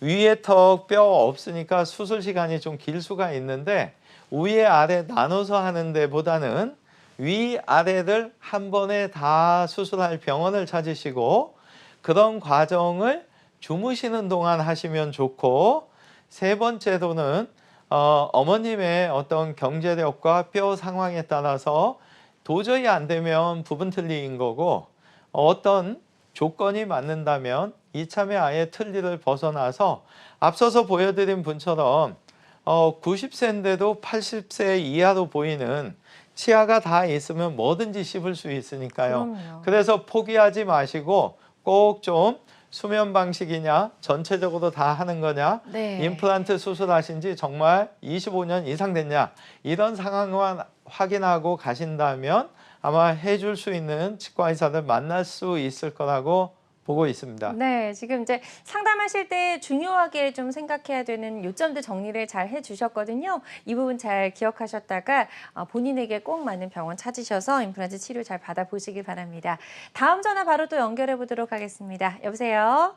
위에 턱 뼈 없으니까 수술 시간이 좀 길 수가 있는데 위에 아래 나눠서 하는 데보다는 위아래를 한 번에 다 수술할 병원을 찾으시고 그런 과정을 주무시는 동안 하시면 좋고 세 번째로는 어머님의 어떤 경제력과 뼈 상황에 따라서 도저히 안 되면 부분 틀니인 거고 어떤 조건이 맞는다면 이참에 아예 틀니를 벗어나서 앞서서 보여드린 분처럼 90세인데도 80세 이하로 보이는 치아가 다 있으면 뭐든지 씹을 수 있으니까요. 그럼요. 그래서 포기하지 마시고 꼭 좀 수면 방식이냐 전체적으로 다 하는 거냐 네. 임플란트 수술하신 지 정말 25년 이상 됐냐 이런 상황만 확인하고 가신다면 아마 해줄 수 있는 치과 의사를 만날 수 있을 거라고 보고 있습니다. 네, 지금 이제 상담하실 때 중요하게 좀 생각해야 되는 요점들 정리를 잘 해주셨거든요. 이 부분 잘 기억하셨다가 본인에게 꼭 맞는 병원 찾으셔서 임플란트 치료 잘 받아보시길 바랍니다. 다음 전화 바로 또 연결해 보도록 하겠습니다. 여보세요?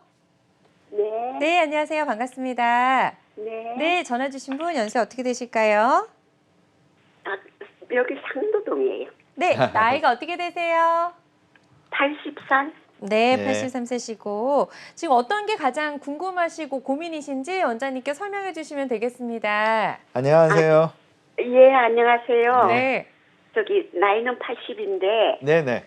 네. 네, 안녕하세요. 반갑습니다. 네. 네, 전화 주신 분 연세 어떻게 되실까요? 여기 상도동이에요. 네, 나이가 어떻게 되세요? 80살? 네, 네. 83세시고 지금 어떤 게 가장 궁금하시고 고민이신지 원장님께 설명해 주시면 되겠습니다. 안녕하세요. 예, 안녕하세요. 네. 저기 나이는 80인데 네네.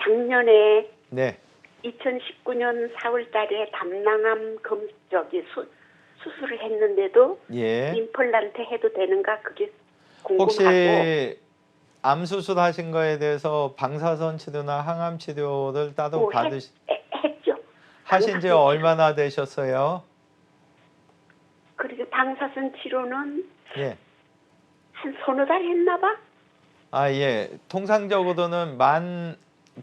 작년에 네. 2019년 4월 달에 담낭암 수술을 했는데도 예. 임플란트 해도 되는가 그게 궁금하고. 혹시 암 수술하신 거에 대해서 방사선 치료나 항암 치료를 따로 했죠. 하신 지 얼마나 되셨어요? 그리고 방사선 치료는 예. 한 서너 달 했나 봐. 아, 예. 통상적으로는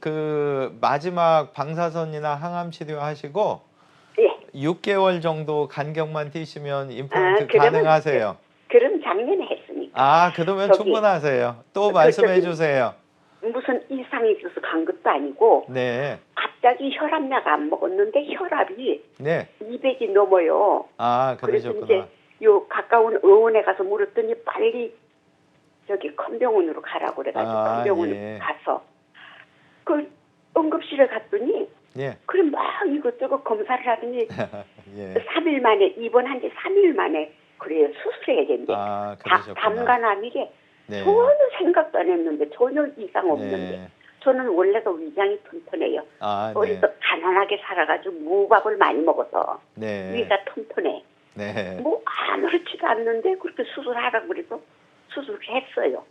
그 마지막 방사선이나 항암 치료 하시고 예. 6개월 정도 간격만 뛰시면 임플란트 그러면 가능하세요. 그럼 작년에 했으니까. 아, 그러면 저기, 충분하세요. 또 말씀해 저기, 주세요. 무슨 이상이 있어서 간 것도 아니고 네. 갑자기 혈압약 안 먹었는데 혈압이 네. 200이 넘어요. 아, 그래서 그러셨구나. 이제 요 가까운 의원에 가서 물었더니 빨리 저기 큰 병원으로 가라고 그래가지고 큰 병원에 예. 가서 그 응급실에 갔더니 예. 그래 막 이것저것 검사를 하더니 예. 3일 만에 입원한 지 3일 만에 그래요 수술해야 된대. 아, 그러셨구나. 담간암이래. 네. 전혀 생각도 안 했는데 전혀 이상 없는데 네. 저는 원래가 위장이 튼튼해요. 아, 네. 어려서 가난하게 살아가지고 무밥을 많이 먹어서 네. 위가 튼튼해. 네. 뭐 아무렇지도 않는데 그렇게 수술하라고 그래서 수술을 했어요.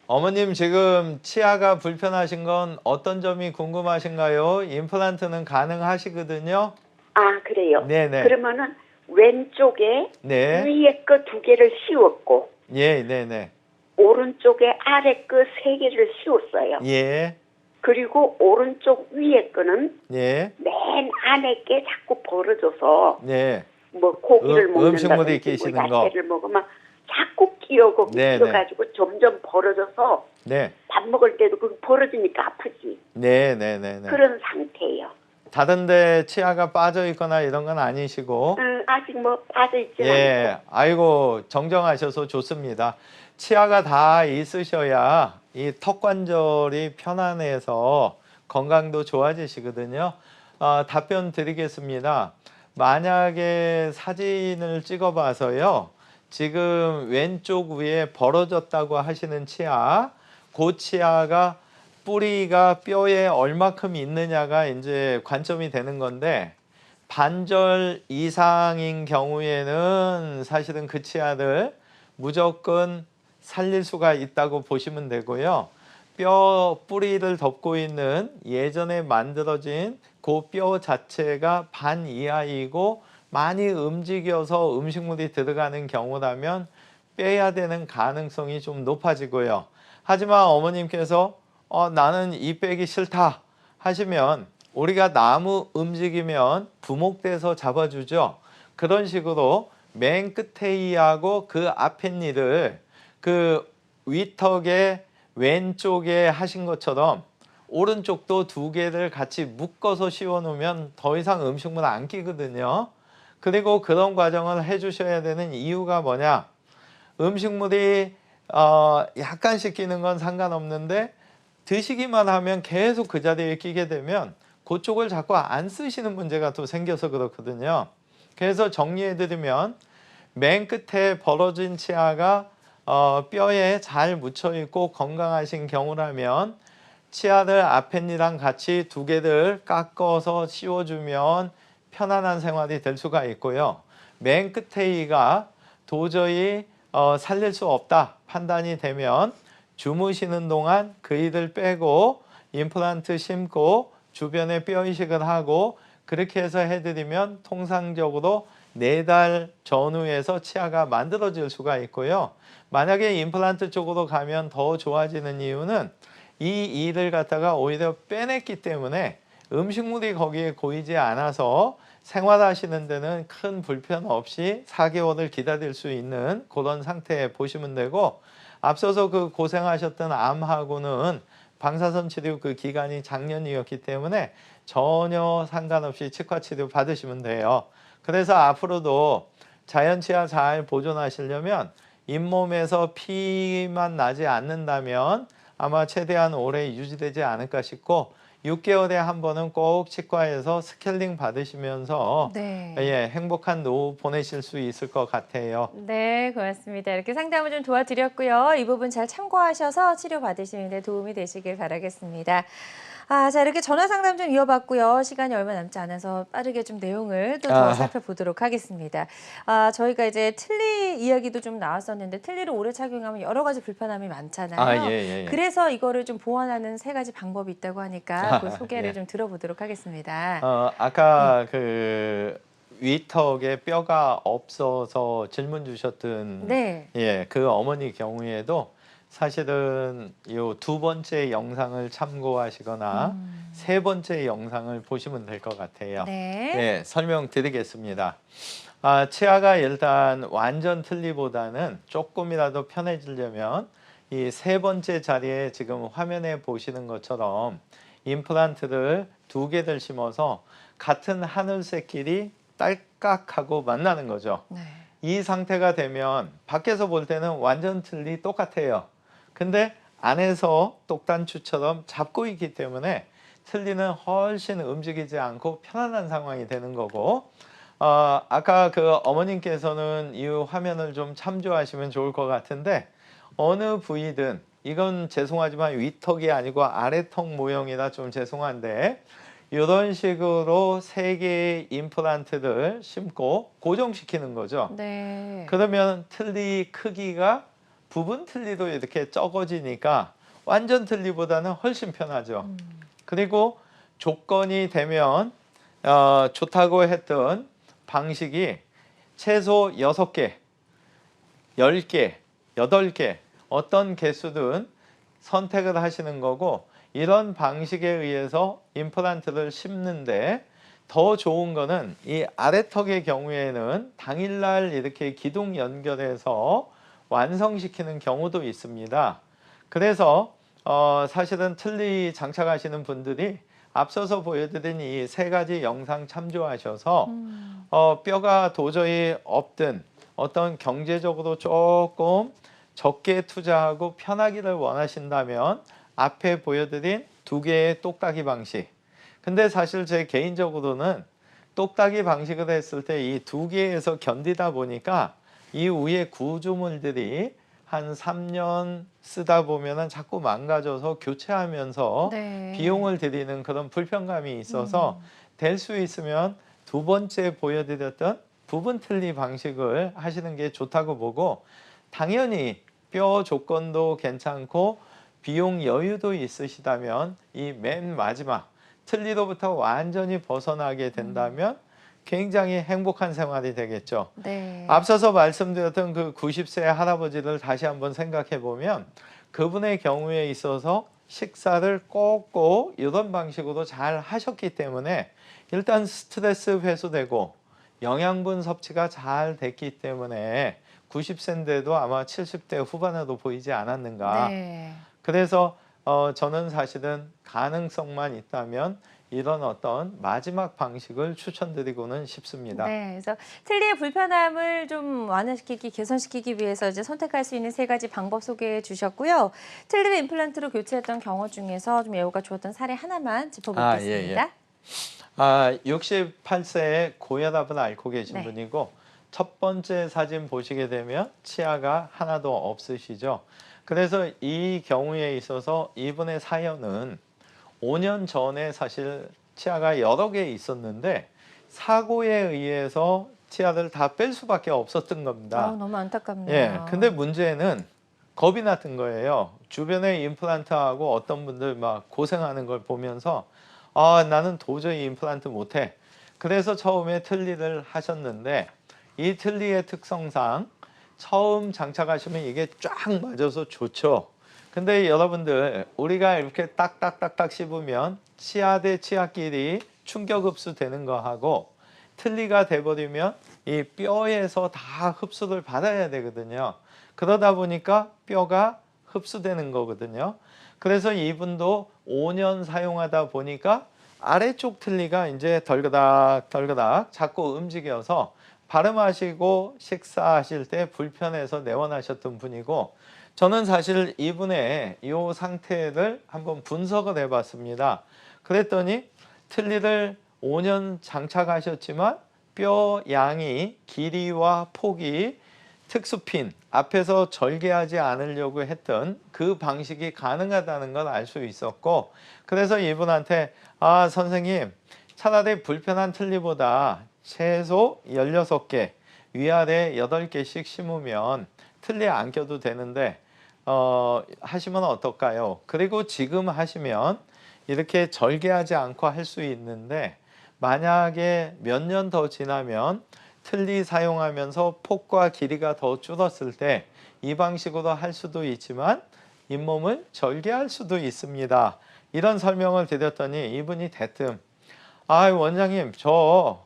어머님 지금 치아가 불편하신 건 어떤 점이 궁금하신가요? 임플란트는 가능하시거든요. 아 그래요. 네네. 그러면은 왼쪽에 네. 위에 거 2개를 씌웠고 예, 네네. 오른쪽에 아래 거 3개를 씌웠어요. 예, 그리고 오른쪽 위에 거는 예, 맨 안에 게 자꾸 벌어져서 네. 뭐 고기를 음식물이 먹는다든지 끼시는 뭐 거. 야채를 먹으면 자꾸 끼어고 네, 끼어가지고 점점 벌어져서 네, 밥 먹을 때도 그 벌어지니까 아프지. 네, 네, 네, 네. 그런 상태예요. 다른데 치아가 빠져 있거나 이런 건 아니시고. 아직 뭐 빠져 있지는 예, 않고. 아이고 정정하셔서 좋습니다. 치아가 다 있으셔야 이 턱관절이 편안해서 건강도 좋아지시거든요. 답변 드리겠습니다. 만약에 사진을 찍어봐서요. 지금 왼쪽 위에 벌어졌다고 하시는 치아, 그 치아가 뿌리가 뼈에 얼마큼 있느냐가 이제 관점이 되는 건데 반절 이상인 경우에는 사실은 그 치아를 무조건 살릴 수가 있다고 보시면 되고요. 뼈 뿌리를 덮고 있는 예전에 만들어진 그 뼈 자체가 반 이하이고 많이 움직여서 음식물이 들어가는 경우라면 빼야 되는 가능성이 좀 높아지고요. 하지만 어머님께서 나는 이 빼기 싫다 하시면 우리가 나무 움직이면 부목돼서 잡아주죠. 그런 식으로 맨 끝에 이하고 그 앞에 이를 그 위턱의 왼쪽에 하신 것처럼 오른쪽도 2개를 같이 묶어서 씌워 놓으면 더 이상 음식물 안 끼거든요. 그리고 그런 과정을 해주셔야 되는 이유가 뭐냐? 음식물이 약간씩 끼는 건 상관없는데 드시기만 하면 계속 그 자리에 끼게 되면 그쪽을 자꾸 안 쓰시는 문제가 또 생겨서 그렇거든요. 그래서 정리해드리면 맨 끝에 벌어진 치아가 뼈에 잘 묻혀 있고 건강하신 경우라면 치아를 앞엔이랑 같이 2개를 깎아서 씌워주면 편안한 생활이 될 수가 있고요. 맨 끝에 이가 도저히 살릴 수 없다 판단이 되면 주무시는 동안 그 이를 빼고 임플란트 심고 주변에 뼈 이식을 하고 그렇게 해서 해드리면 통상적으로 4달 전후에서 치아가 만들어질 수가 있고요. 만약에 임플란트 쪽으로 가면 더 좋아지는 이유는 이 이를 갖다가 오히려 빼냈기 때문에 음식물이 거기에 고이지 않아서 생활하시는 데는 큰 불편 없이 4개월을 기다릴 수 있는 그런 상태에 보시면 되고 앞서서 그 고생하셨던 암하고는 방사선 치료 그 기간이 작년이었기 때문에 전혀 상관없이 치과 치료 받으시면 돼요. 그래서 앞으로도 자연치아 잘 보존하시려면 잇몸에서 피만 나지 않는다면 아마 최대한 오래 유지되지 않을까 싶고 6개월에 한 번은 꼭 치과에서 스케일링 받으시면서 네. 예, 행복한 노후 보내실 수 있을 것 같아요. 네, 고맙습니다. 이렇게 상담을 좀 도와드렸고요. 이 부분 잘 참고하셔서 치료 받으시는 데 도움이 되시길 바라겠습니다. 자, 이렇게 전화 상담 좀 이어봤고요. 시간이 얼마 남지 않아서 빠르게 좀 내용을 또 더 살펴보도록 하겠습니다. 저희가 이제 틀니 이야기도 좀 나왔었는데 틀니를 오래 착용하면 여러 가지 불편함이 많잖아요. 예. 그래서 이거를 좀 보완하는 3가지 방법이 있다고 하니까 그 소개를 예. 좀 들어보도록 하겠습니다. 아까 그 위턱에 뼈가 없어서 질문 주셨던 네. 예, 그 어머니 경우에도 사실은 요 두 번째 영상을 참고하시거나 세 번째 영상을 보시면 될 것 같아요. 네. 네, 설명드리겠습니다. 치아가 일단 완전 틀니보다는 조금이라도 편해지려면 이 세 번째 자리에 지금 화면에 보시는 것처럼 임플란트를 2개를 심어서 같은 하늘색끼리 딸깍하고 만나는 거죠. 네. 이 상태가 되면 밖에서 볼 때는 완전 틀니 똑같아요. 근데 안에서 똑단추처럼 잡고 있기 때문에 틀니는 훨씬 움직이지 않고 편안한 상황이 되는 거고, 아까 그 어머님께서는 이 화면을 좀 참조하시면 좋을 것 같은데, 어느 부위든 이건 죄송하지만 위턱이 아니고 아래턱 모형이라 좀 죄송한데, 이런 식으로 3개의 임플란트를 심고 고정시키는 거죠. 네. 그러면 틀니 크기가 부분 틀니도 이렇게 적어지니까 완전 틀니보다는 훨씬 편하죠. 그리고 조건이 되면 좋다고 했던 방식이 최소 6개, 10개, 8개 어떤 개수든 선택을 하시는 거고, 이런 방식에 의해서 임플란트를 심는데 더 좋은 거는 이 아래턱의 경우에는 당일날 이렇게 기둥 연결해서 완성시키는 경우도 있습니다. 그래서 사실은 틀니 장착하시는 분들이 앞서서 보여드린 이 3가지 영상 참조하셔서 뼈가 도저히 없든 어떤 경제적으로 조금 적게 투자하고 편하기를 원하신다면 앞에 보여드린 2개의 똑딱이 방식. 근데 사실 제 개인적으로는 똑딱이 방식을 했을 때 이 2개에서 견디다 보니까 이 위에 구조물들이 한 3년 쓰다 보면은 자꾸 망가져서 교체하면서 네. 비용을 들이는 그런 불편감이 있어서 될 수 있으면 2번째 보여드렸던 부분 틀니 방식을 하시는 게 좋다고 보고, 당연히 뼈 조건도 괜찮고 비용 여유도 있으시다면 이 맨 마지막 틀니로부터 완전히 벗어나게 된다면 굉장히 행복한 생활이 되겠죠. 네. 앞서서 말씀드렸던 그 90세 할아버지를 다시 한번 생각해 보면 그분의 경우에 있어서 식사를 꼭꼭 이런 방식으로 잘 하셨기 때문에 일단 스트레스 해소되고 영양분 섭취가 잘 됐기 때문에 90세인데도 아마 70대 후반에도 보이지 않았는가. 네. 그래서 저는 사실은 가능성만 있다면 이런 어떤 마지막 방식을 추천드리고는 싶습니다. 네, 그래서 틀니의 불편함을 좀 완화시키기, 개선시키기 위해서 이제 선택할 수 있는 3가지 방법 소개해 주셨고요. 틀니를 임플란트로 교체했던 경우 중에서 좀 예후가 좋았던 사례 하나만 짚어보겠습니다. 68세의 고혈압을 앓고 계신 네. 분이고, 첫 번째 사진 보시게 되면 치아가 하나도 없으시죠. 그래서 이 경우에 있어서 이분의 사연은 5년 전에 사실 치아가 여러 개 있었는데 사고에 의해서 치아를 다 뺄 수밖에 없었던 겁니다. 너무 안타깝네요. 예, 근데 문제는 겁이 났던 거예요. 주변에 임플란트하고 어떤 분들 막 고생하는 걸 보면서 나는 도저히 임플란트 못해. 그래서 처음에 틀니를 하셨는데 이 틀니의 특성상 처음 장착하시면 이게 쫙 맞아서 좋죠. 근데 여러분들 우리가 이렇게 딱딱딱딱 씹으면 치아 대 치아끼리 충격 흡수되는 거하고 틀니가 돼버리면 이 뼈에서 다 흡수를 받아야 되거든요. 그러다 보니까 뼈가 흡수되는 거거든요. 그래서 이분도 5년 사용하다 보니까 아래쪽 틀니가 이제 덜그닥 자꾸 움직여서 발음하시고 식사하실 때 불편해서 내원하셨던 분이고, 저는 사실 이분의 이 상태를 한번 분석을 해봤습니다. 그랬더니 틀니를 5년 장착하셨지만 뼈 양이 길이와 폭이 특수핀 앞에서 절개하지 않으려고 했던 그 방식이 가능하다는 걸 알 수 있었고, 그래서 이분한테 선생님 차라리 불편한 틀니보다 최소 16개 위아래 8개씩 심으면 틀니에 안 껴도 되는데 하시면 어떨까요? 그리고 지금 하시면 이렇게 절개하지 않고 할 수 있는데 만약에 몇 년 더 지나면 틀니 사용하면서 폭과 길이가 더 줄었을 때 이 방식으로 할 수도 있지만 잇몸을 절개할 수도 있습니다. 이런 설명을 드렸더니 이분이 대뜸 원장님 저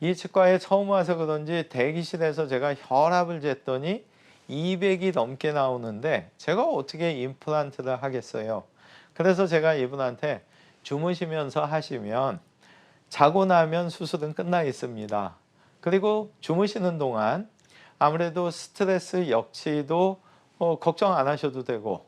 이 치과에 처음 와서 그런지 대기실에서 제가 혈압을 쟀더니 200이 넘게 나오는데 제가 어떻게 임플란트를 하겠어요. 그래서 제가 이분한테 주무시면서 하시면 자고 나면 수술은 끝나 있습니다. 그리고 주무시는 동안 아무래도 스트레스 역시도 걱정 안 하셔도 되고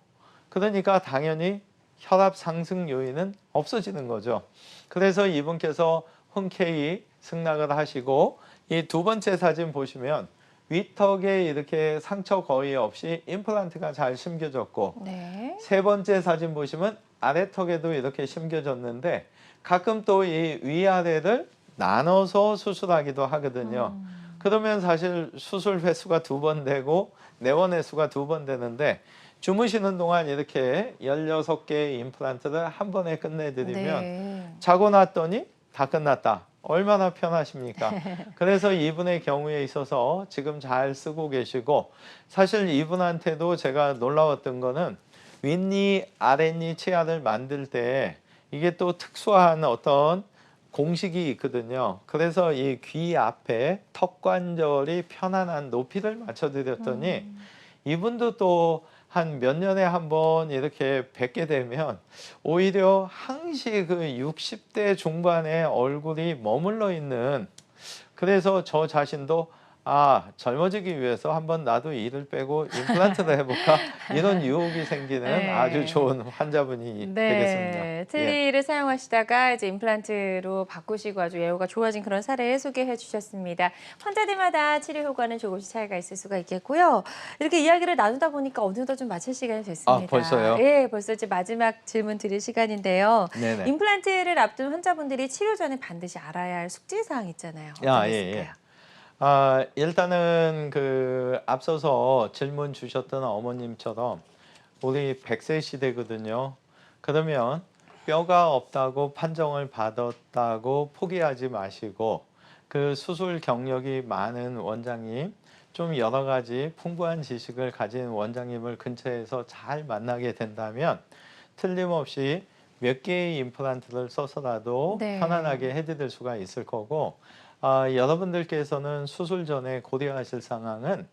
그러니까 당연히 혈압 상승 요인은 없어지는 거죠. 그래서 이분께서 흔쾌히 승낙을 하시고 이 두 번째 사진 보시면 윗턱에 이렇게 상처 거의 없이 임플란트가 잘 심겨졌고 네. 세 번째 사진 보시면 아래턱에도 이렇게 심겨졌는데 가끔 또 이 위아래를 나눠서 수술하기도 하거든요. 그러면 사실 수술 횟수가 2번 되고 내원 횟수가 2번 되는데 주무시는 동안 이렇게 16개의 임플란트를 한 번에 끝내드리면 네. 자고 났더니 다 끝났다. 얼마나 편하십니까? 그래서 이분의 경우에 있어서 지금 잘 쓰고 계시고 사실 이분한테도 제가 놀라웠던 거는 윗니, 아랫니 치아를 만들 때 이게 또 특수한 어떤 공식이 있거든요. 그래서 이 귀 앞에 턱 관절이 편안한 높이를 맞춰드렸더니 이분도 또 한 몇 년에 한 번 이렇게 뵙게 되면 오히려 항시 그 60대 중반의 얼굴이 머물러 있는 그래서 저 자신도 젊어지기 위해서 한번 나도 이를 빼고 임플란트를 해볼까 이런 유혹이 생기는 네. 아주 좋은 환자분이 되겠습니다. 네, 틀니를 사용하시다가 이제 임플란트로 바꾸시고 아주 예후가 좋아진 그런 사례 소개해 주셨습니다. 환자들마다 치료 효과는 조금씩 차이가 있을 수가 있겠고요. 이렇게 이야기를 나누다 보니까 어느덧 좀 마칠 시간이 됐습니다. 벌써요? 예, 벌써 이제 마지막 질문 드릴 시간인데요. 네네. 임플란트를 앞둔 환자분들이 치료 전에 반드시 알아야 할 숙지사항 있잖아요. 어떤 게 있을까요? 일단은 그 앞서서 질문 주셨던 어머님처럼 우리 100세 시대거든요. 그러면 뼈가 없다고 판정을 받았다고 포기하지 마시고 그 수술 경력이 많은 원장님, 좀 여러 가지 풍부한 지식을 가진 원장님을 근처에서 잘 만나게 된다면 틀림없이 몇 개의 임플란트를 써서라도 네. 편안하게 해드릴 수가 있을 거고 여러분들께서는 수술 전에 고려하실 상황은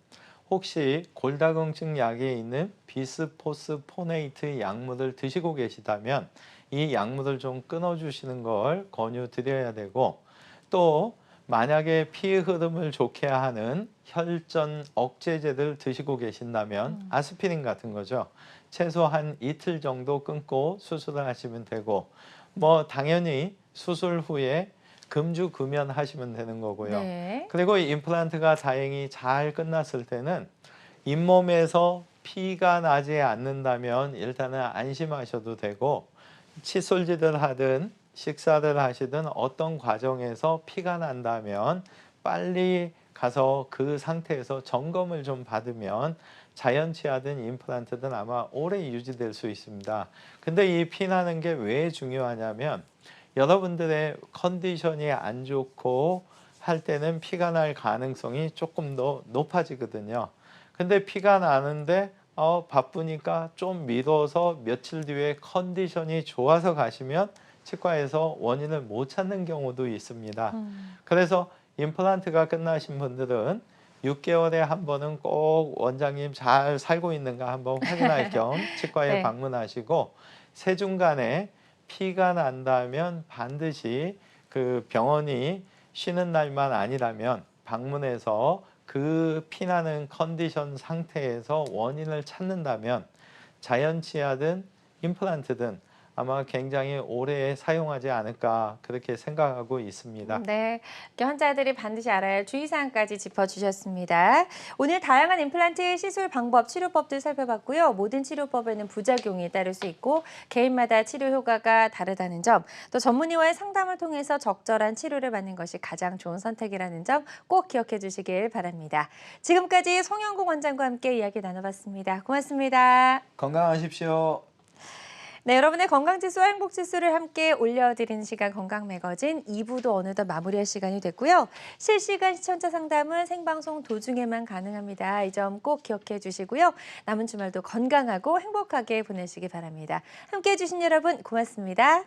혹시 골다공증 약에 있는 비스포스포네이트 약물을 드시고 계시다면 이 약물을 좀 끊어주시는 걸 권유드려야 되고 또 만약에 피의 흐름을 좋게 하는 혈전 억제제를 드시고 계신다면 아스피린 같은 거죠. 최소한 이틀 정도 끊고 수술을 하시면 되고 뭐 당연히 수술 후에 금주 금연하시면 되는 거고요. 네. 그리고 임플란트가 다행히 잘 끝났을 때는 잇몸에서 피가 나지 않는다면 일단은 안심하셔도 되고 칫솔질을 하든 식사를 하시든 어떤 과정에서 피가 난다면 빨리 가서 그 상태에서 점검을 좀 받으면 자연치아든 임플란트든 아마 오래 유지될 수 있습니다. 근데 이 피 나는 게 왜 중요하냐면 여러분들의 컨디션이 안 좋고 할 때는 피가 날 가능성이 조금 더 높아지거든요. 근데 피가 나는데 바쁘니까 좀 미뤄서 며칠 뒤에 컨디션이 좋아서 가시면 치과에서 원인을 못 찾는 경우도 있습니다. 그래서 임플란트가 끝나신 분들은 6개월에 한 번은 꼭 원장님 잘 살고 있는가 한번 확인할 겸 치과에 네. 방문하시고 세중간에 피가 난다면 반드시 그 병원이 쉬는 날만 아니라면 방문해서 그 피나는 컨디션 상태에서 원인을 찾는다면 자연치아든 임플란트든 아마 굉장히 오래 사용하지 않을까 그렇게 생각하고 있습니다. 네, 이렇게 환자들이 반드시 알아야 할 주의사항까지 짚어주셨습니다. 오늘 다양한 임플란트 시술 방법, 치료법들 살펴봤고요. 모든 치료법에는 부작용이 따를 수 있고 개인마다 치료 효과가 다르다는 점, 또 전문의와의 상담을 통해서 적절한 치료를 받는 것이 가장 좋은 선택이라는 점 꼭 기억해 주시길 바랍니다. 지금까지 송영국 원장과 함께 이야기 나눠봤습니다. 고맙습니다. 건강하십시오. 네, 여러분의 건강지수와 행복지수를 함께 올려드리는 시간 건강매거진 2부도 어느덧 마무리할 시간이 됐고요. 실시간 시청자 상담은 생방송 도중에만 가능합니다. 이 점 꼭 기억해 주시고요. 남은 주말도 건강하고 행복하게 보내시기 바랍니다. 함께해 주신 여러분 고맙습니다.